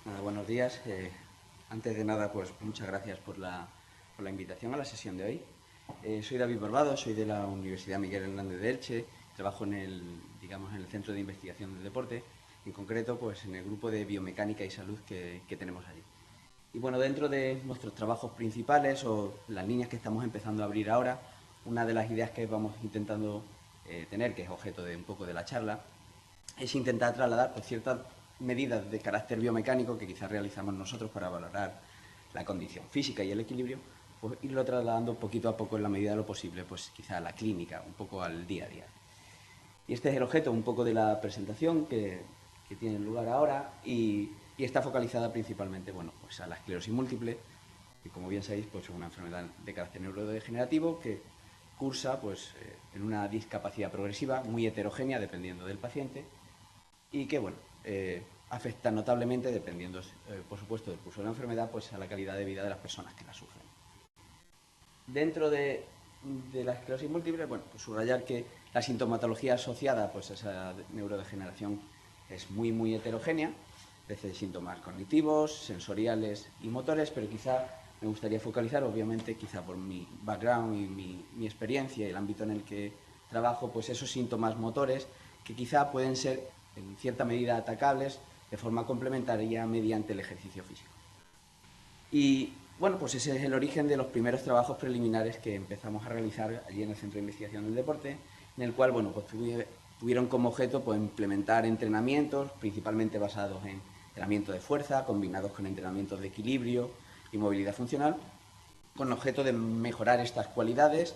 Nada, buenos días. Antes de nada, pues muchas gracias por la invitación a la sesión de hoy. Soy David Barbado, soy de la Universidad Miguel Hernández de Elche, trabajo digamos, en el Centro de Investigación del Deporte, en concreto pues en el grupo de biomecánica y salud que tenemos allí. Y bueno, dentro de nuestros trabajos principales o las líneas que estamos empezando a abrir ahora, una de las ideas que vamos intentando tener, que es objeto de un poco de la charla, es intentar trasladar pues, ciertas medidas de carácter biomecánico que quizás realizamos nosotros para valorar la condición física y el equilibrio, pues irlo trasladando poquito a poco en la medida de lo posible, pues quizá a la clínica, un poco al día a día. Y este es el objeto un poco de la presentación que tiene lugar ahora y está focalizada principalmente bueno, pues a la esclerosis múltiple, que como bien sabéis pues, es una enfermedad de carácter neurodegenerativo que cursa pues, en una discapacidad progresiva muy heterogénea dependiendo del paciente y que, bueno, afecta notablemente, dependiendo, por supuesto, del curso de la enfermedad, pues a la calidad de vida de las personas que la sufren. Dentro de la esclerosis múltiple, bueno, pues subrayar que la sintomatología asociada pues, a esa neurodegeneración es muy heterogénea, desde síntomas cognitivos, sensoriales y motores, pero quizá me gustaría focalizar, obviamente, quizá por mi background y mi experiencia y el ámbito en el que trabajo, pues esos síntomas motores que quizá pueden ser en cierta medida atacables de forma complementaria mediante el ejercicio físico. Y bueno, pues ese es el origen de los primeros trabajos preliminares que empezamos a realizar allí en el Centro de Investigación del Deporte, en el cual, bueno, pues tuvieron como objeto pues, implementar entrenamientos, principalmente basados en entrenamiento de fuerza, combinados con entrenamientos de equilibrio y movilidad funcional, con objeto de mejorar estas cualidades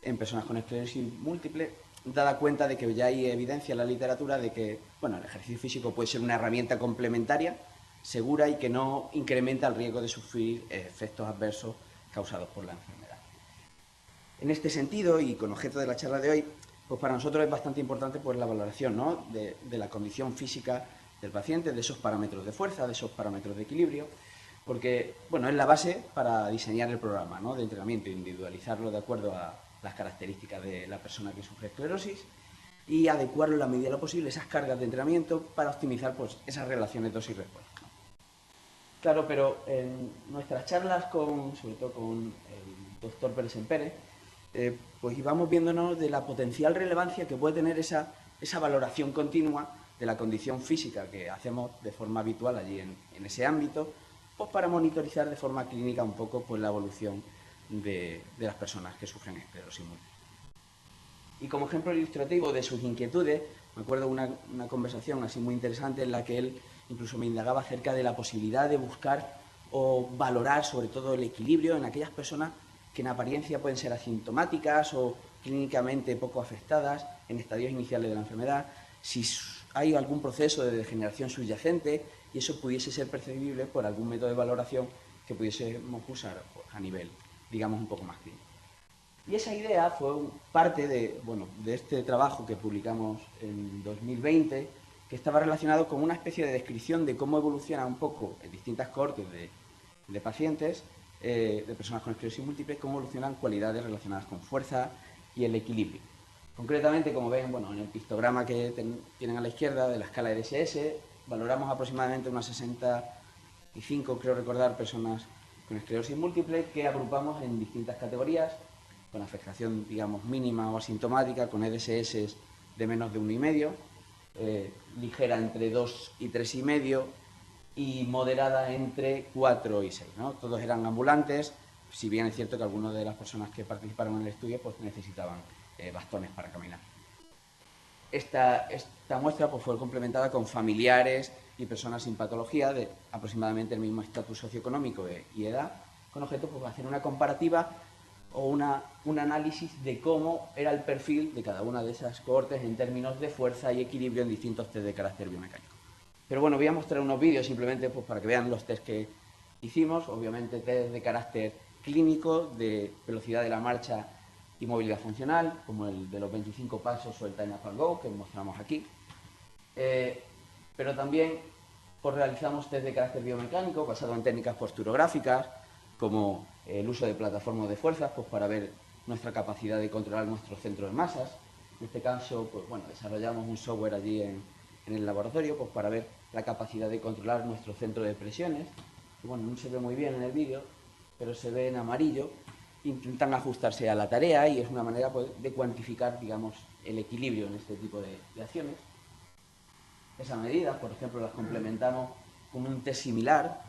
en personas con esclerosis múltiple, dada cuenta de que ya hay evidencia en la literatura de que bueno, el ejercicio físico puede ser una herramienta complementaria, segura y que no incrementa el riesgo de sufrir efectos adversos causados por la enfermedad. En este sentido, y con objeto de la charla de hoy, pues para nosotros es bastante importante pues, la valoración, ¿no?, de la condición física del paciente, de esos parámetros de fuerza, de esos parámetros de equilibrio, porque bueno, es la base para diseñar el programa, ¿no?, de entrenamiento, individualizarlo de acuerdo a las características de la persona que sufre esclerosis y adecuarlo en la medida de lo posible esas cargas de entrenamiento para optimizar pues, esas relaciones dosis-respuesta. Claro, pero en nuestras charlas, sobre todo con el doctor Pérez Pérez, pues íbamos viéndonos de la potencial relevancia que puede tener esa valoración continua de la condición física que hacemos de forma habitual allí en ese ámbito, pues para monitorizar de forma clínica un poco pues, la evolución de las personas que sufren esclerosis múltiple. Y como ejemplo ilustrativo de sus inquietudes, me acuerdo una conversación así muy interesante en la que él incluso me indagaba acerca de la posibilidad de buscar o valorar sobre todo el equilibrio en aquellas personas que en apariencia pueden ser asintomáticas o clínicamente poco afectadas en estadios iniciales de la enfermedad, si hay algún proceso de degeneración subyacente y eso pudiese ser percibible por algún método de valoración que pudiésemos usar a nivel, digamos, un poco más clínico. Y esa idea fue parte de este trabajo que publicamos en 2020, que estaba relacionado con una especie de descripción de cómo evoluciona un poco en distintas cohortes de pacientes, de personas con esclerosis múltiple, cómo evolucionan cualidades relacionadas con fuerza y el equilibrio. Concretamente, como ven, bueno, en el pictograma que tienen a la izquierda de la escala de DSS, valoramos aproximadamente unas 65, creo recordar, personas con esclerosis múltiple que agrupamos en distintas categorías, con afectación, digamos, mínima o asintomática, con EDSS de menos de 1,5, ligera entre 2 y 3,5 y moderada entre 4 y 6, ¿no? Todos eran ambulantes, si bien es cierto que algunas de las personas que participaron en el estudio pues, necesitaban bastones para caminar. Esta muestra pues, fue complementada con familiares y personas sin patología de aproximadamente el mismo estatus socioeconómico y edad, con objeto pues, de hacer una comparativa o un análisis de cómo era el perfil de cada una de esas cohortes en términos de fuerza y equilibrio en distintos test de carácter biomecánico. Pero bueno, voy a mostrar unos vídeos simplemente pues, para que vean los test que hicimos, obviamente test de carácter clínico, de velocidad de la marcha y movilidad funcional, como el de los 25 pasos o el Time Up and Go que mostramos aquí. Pero también pues, realizamos test de carácter biomecánico basado en técnicas posturográficas, como el uso de plataformas de fuerzas pues, para ver nuestra capacidad de controlar nuestro centro de masas. En este caso, pues, bueno, desarrollamos un software allí en el laboratorio pues, para ver la capacidad de controlar nuestro centro de presiones. Bueno, no se ve muy bien en el vídeo, pero se ve en amarillo. Intentan ajustarse a la tarea y es una manera pues, de cuantificar, digamos, el equilibrio en este tipo de acciones. Esas medidas, por ejemplo, las complementamos con un test similar,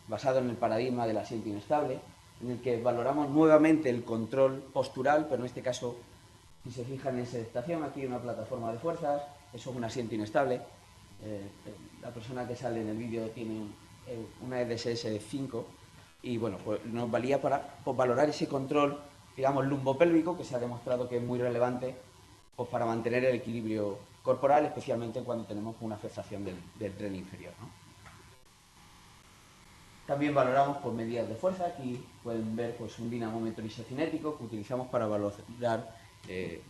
basado en el paradigma del asiento inestable, en el que valoramos nuevamente el control postural, pero en este caso, si se fijan en esa estación, aquí hay una plataforma de fuerzas, eso es un asiento inestable. La persona que sale en el vídeo tiene una EDSS de 5 y bueno, pues nos valía para pues, valorar ese control, digamos, lumbopélvico, que se ha demostrado que es muy relevante pues, para mantener el equilibrio corporal, especialmente cuando tenemos una afectación del tren inferior, ¿no? También valoramos por medidas de fuerza. Aquí pueden ver pues, un dinamómetro isocinético que utilizamos para valorar,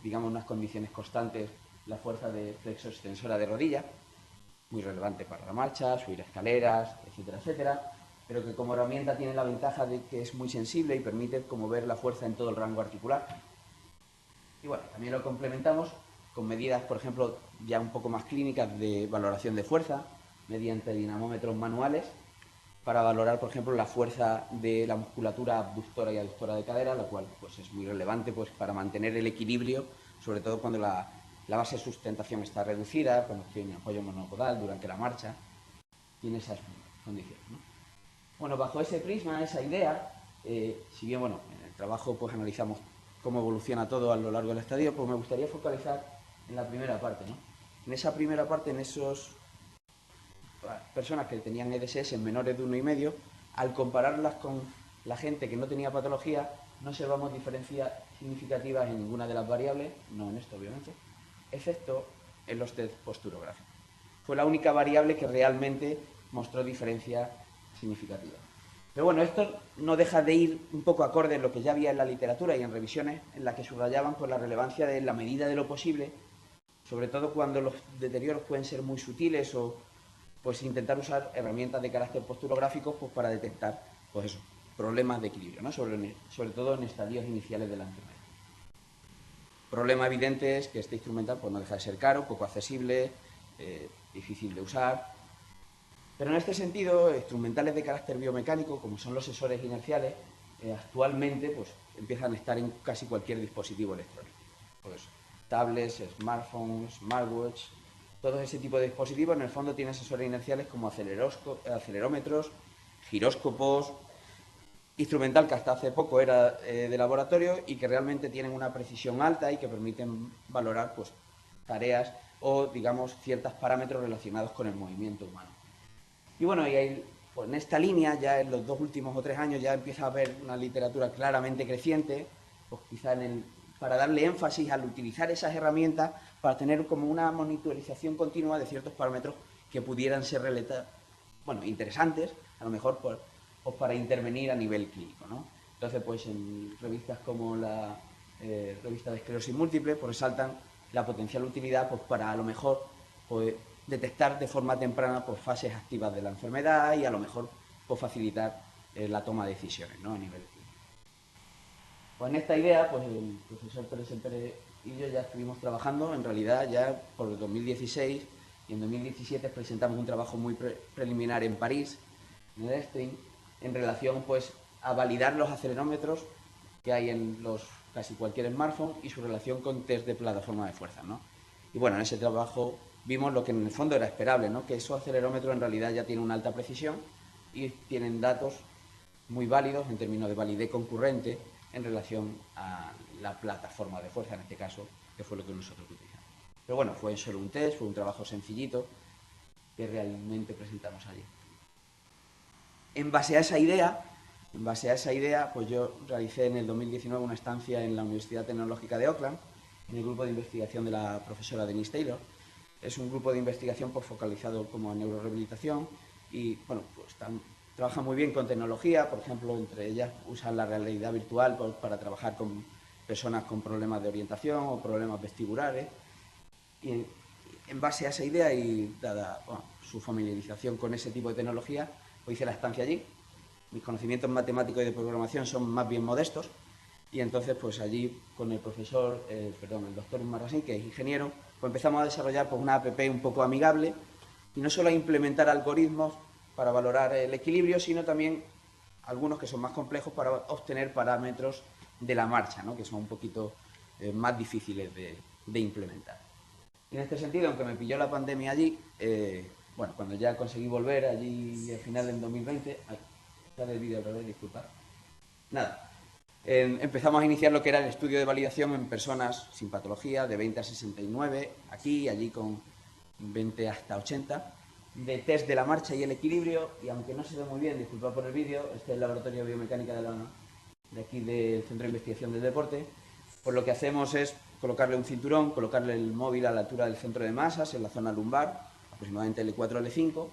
digamos, unas condiciones constantes, la fuerza de flexo-extensora de rodilla, muy relevante para la marcha, subir escaleras, etcétera, etcétera, pero que como herramienta tiene la ventaja de que es muy sensible y permite como ver la fuerza en todo el rango articular. Y bueno, también lo complementamos con medidas, por ejemplo, ya un poco más clínicas de valoración de fuerza, mediante dinamómetros manuales, para valorar, por ejemplo, la fuerza de la musculatura abductora y aductora de cadera, la cual pues, es muy relevante pues, para mantener el equilibrio, sobre todo cuando la base de sustentación está reducida, cuando tiene apoyo monopodal durante la marcha, tiene esas condiciones, ¿no? Bueno, bajo ese prisma, esa idea, si bien, bueno, en el trabajo pues analizamos cómo evoluciona todo a lo largo del estadio, pues me gustaría focalizar en la primera parte, ¿no? En esa primera parte, en esos personas que tenían EDSS menores de 1,5, al compararlas con la gente que no tenía patología, no observamos diferencias significativas en ninguna de las variables, no en esto obviamente, excepto en los test posturográficos. Fue la única variable que realmente mostró diferencias significativas. Pero bueno, esto no deja de ir un poco acorde en lo que ya había en la literatura y en revisiones en las que subrayaban pues, la relevancia de la medida de lo posible, sobre todo cuando los deterioros pueden ser muy sutiles o pues intentar usar herramientas de carácter posturográfico pues, para detectar pues eso, problemas de equilibrio, ¿no? sobre todo en estadios iniciales de la enfermedad. Problema evidente es que este instrumental pues, no deja de ser caro, poco accesible, difícil de usar. Pero en este sentido, instrumentales de carácter biomecánico, como son los sensores inerciales, actualmente pues, empiezan a estar en casi cualquier dispositivo electrónico. Pues, tablets, smartphones, smartwatch, todo ese tipo de dispositivos en el fondo tienen sensores inerciales como acelerómetros, giróscopos, instrumental que hasta hace poco era de laboratorio y que realmente tienen una precisión alta y que permiten valorar pues, tareas o, digamos, ciertos parámetros relacionados con el movimiento humano. Y bueno, y ahí, pues en esta línea, ya en los 2 últimos o 3 años, ya empieza a haber una literatura claramente creciente, pues quizá para darle énfasis al utilizar esas herramientas para tener como una monitorización continua de ciertos parámetros que pudieran ser interesantes, a lo mejor pues para intervenir a nivel clínico, ¿no? Entonces, pues en revistas como la revista de esclerosis múltiple, pues resaltan la potencial utilidad pues, para a lo mejor pues, detectar de forma temprana pues, fases activas de la enfermedad y a lo mejor pues, facilitar la toma de decisiones, ¿no? A nivel clínico. Pues en esta idea, pues el profesor Pérez Pérez y yo ya estuvimos trabajando, en realidad ya por el 2016, y en 2017 presentamos un trabajo muy preliminar en París, en el ESTRIN, en relación pues a validar los acelerómetros que hay en casi cualquier smartphone y su relación con test de plataforma de fuerza, ¿no? Y bueno, en ese trabajo vimos lo que en el fondo era esperable, ¿no? Que esos acelerómetros en realidad ya tienen una alta precisión y tienen datos muy válidos en términos de validez concurrente en relación a la plataforma de fuerza, en este caso, que fue lo que nosotros utilizamos. Pero bueno, fue solo un test, fue un trabajo sencillito que realmente presentamos allí. En base a esa idea, pues yo realicé en el 2019 una estancia en la Universidad Tecnológica de Auckland, en el grupo de investigación de la profesora Denise Taylor. Es un grupo de investigación pues, focalizado como en neurorehabilitación y bueno, pues trabaja muy bien con tecnología, por ejemplo, entre ellas usan la realidad virtual pues, para trabajar con personas con problemas de orientación o problemas vestibulares. Y en base a esa idea y dada su familiarización con ese tipo de tecnología, pues hice la estancia allí. Mis conocimientos matemáticos y de programación son más bien modestos y entonces pues allí con el el doctor Marrasín, que es ingeniero, pues empezamos a desarrollar pues, una app un poco amigable y no solo a implementar algoritmos para valorar el equilibrio, sino también algunos que son más complejos para obtener parámetros de la marcha, ¿no? Que son un poquito más difíciles de implementar. Y en este sentido, aunque me pilló la pandemia allí, bueno, cuando ya conseguí volver allí al final del 2020, está el vídeo otra vez, disculpad. Nada, empezamos a iniciar lo que era el estudio de validación en personas sin patología, de 20 a 69, aquí y allí con 20 hasta 80, de test de la marcha y el equilibrio, y aunque no se ve muy bien, disculpad por el vídeo, este es el laboratorio de biomecánica de aquí del Centro de Investigación del Deporte, pues lo que hacemos es colocarle un cinturón, colocarle el móvil a la altura del centro de masas, en la zona lumbar, aproximadamente L4 L5,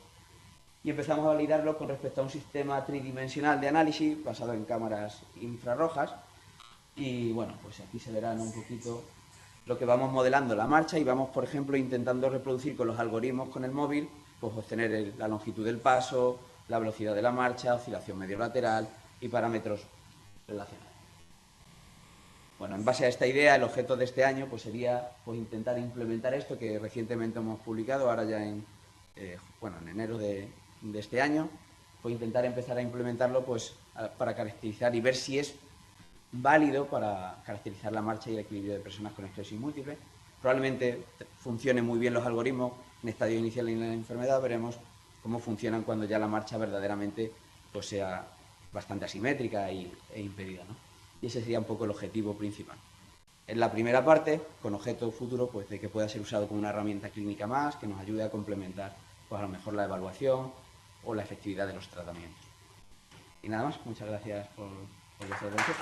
y empezamos a validarlo con respecto a un sistema tridimensional de análisis basado en cámaras infrarrojas. Y bueno, pues aquí se verán un poquito lo que vamos modelando la marcha y vamos, por ejemplo, intentando reproducir con los algoritmos con el móvil, pues obtener la longitud del paso, la velocidad de la marcha, oscilación medio lateral y parámetros relacionados. Bueno, en base a esta idea, el objeto de este año pues sería pues, intentar implementar esto que recientemente hemos publicado, ahora ya en enero de este año, pues intentar empezar a implementarlo pues, para caracterizar y ver si es válido para caracterizar la marcha y el equilibrio de personas con esclerosis múltiple. Probablemente funcionen muy bien los algoritmos en estadio inicial de la enfermedad, veremos cómo funcionan cuando ya la marcha verdaderamente pues, sea bastante asimétrica e impedida, ¿no? Y ese sería un poco el objetivo principal. En la primera parte, con objeto futuro pues, de que pueda ser usado como una herramienta clínica más, que nos ayude a complementar pues, a lo mejor la evaluación o la efectividad de los tratamientos. Y nada más, muchas gracias por vuestra atención.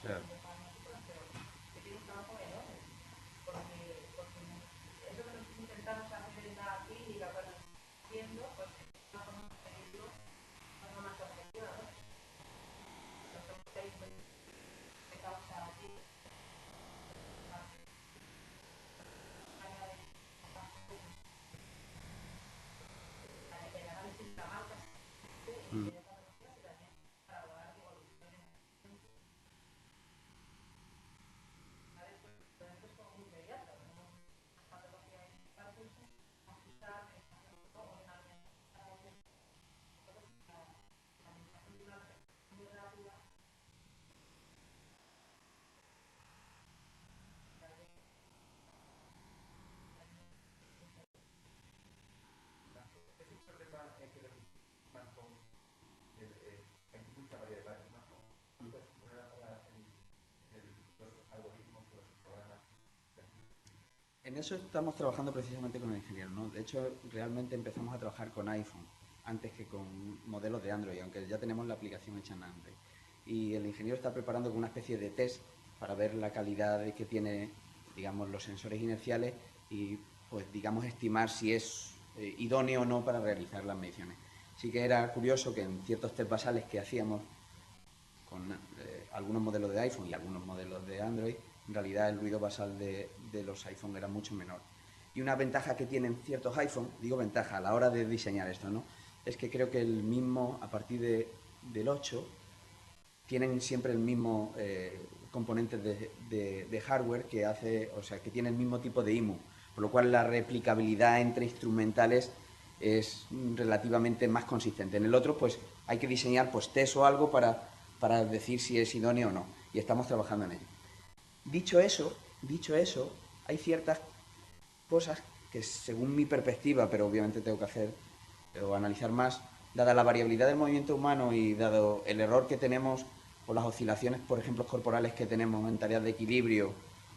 Claro. Mm. En eso estamos trabajando precisamente con el ingeniero, ¿no? De hecho, realmente empezamos a trabajar con iPhone antes que con modelos de Android, aunque ya tenemos la aplicación hecha en Android. Y el ingeniero está preparando una especie de test para ver la calidad que tiene, digamos, los sensores inerciales y, pues, digamos, estimar si es idóneo o no para realizar las mediciones. Sí que era curioso que en ciertos test basales que hacíamos con algunos modelos de iPhone y algunos modelos de Android, en realidad el ruido basal de los iPhone era mucho menor. Y una ventaja que tienen ciertos iPhone, digo ventaja a la hora de diseñar esto, ¿no? Es que creo que el mismo, a partir del 8, tienen siempre el mismo componente de hardware que hace, o sea, que tiene el mismo tipo de IMU, por lo cual la replicabilidad entre instrumentales es relativamente más consistente. En el otro, pues hay que diseñar pues test o algo para decir si es idóneo o no, y estamos trabajando en ello. Dicho eso, hay ciertas cosas que según mi perspectiva, pero obviamente tengo que hacer o analizar más, dada la variabilidad del movimiento humano y dado el error que tenemos o las oscilaciones, por ejemplo, corporales que tenemos en tareas de equilibrio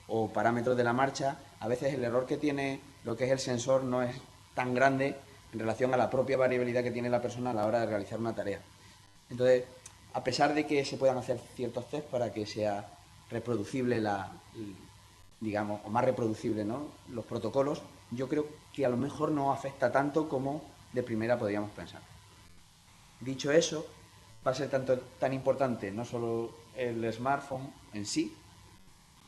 o parámetros de la marcha, a veces el error que tiene lo que es el sensor no es tan grande en relación a la propia variabilidad que tiene la persona a la hora de realizar una tarea. Entonces, a pesar de que se puedan hacer ciertos test para que sea reproducible digamos, o más reproducible, ¿no?, los protocolos, yo creo que a lo mejor no afecta tanto como de primera podríamos pensar. Dicho eso, va a ser tan importante no solo el smartphone en sí,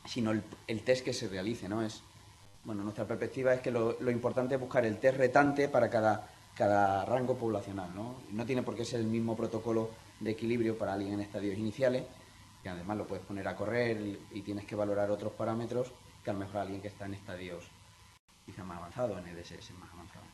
sino el test que se realice, ¿no? Bueno, nuestra perspectiva es que lo importante es buscar el test retante para cada rango poblacional, ¿no? No tiene por qué ser el mismo protocolo de equilibrio para alguien en estadios iniciales, que además lo puedes poner a correr y tienes que valorar otros parámetros que a lo mejor alguien que está en estadios quizá más avanzados, en EDSS más avanzados.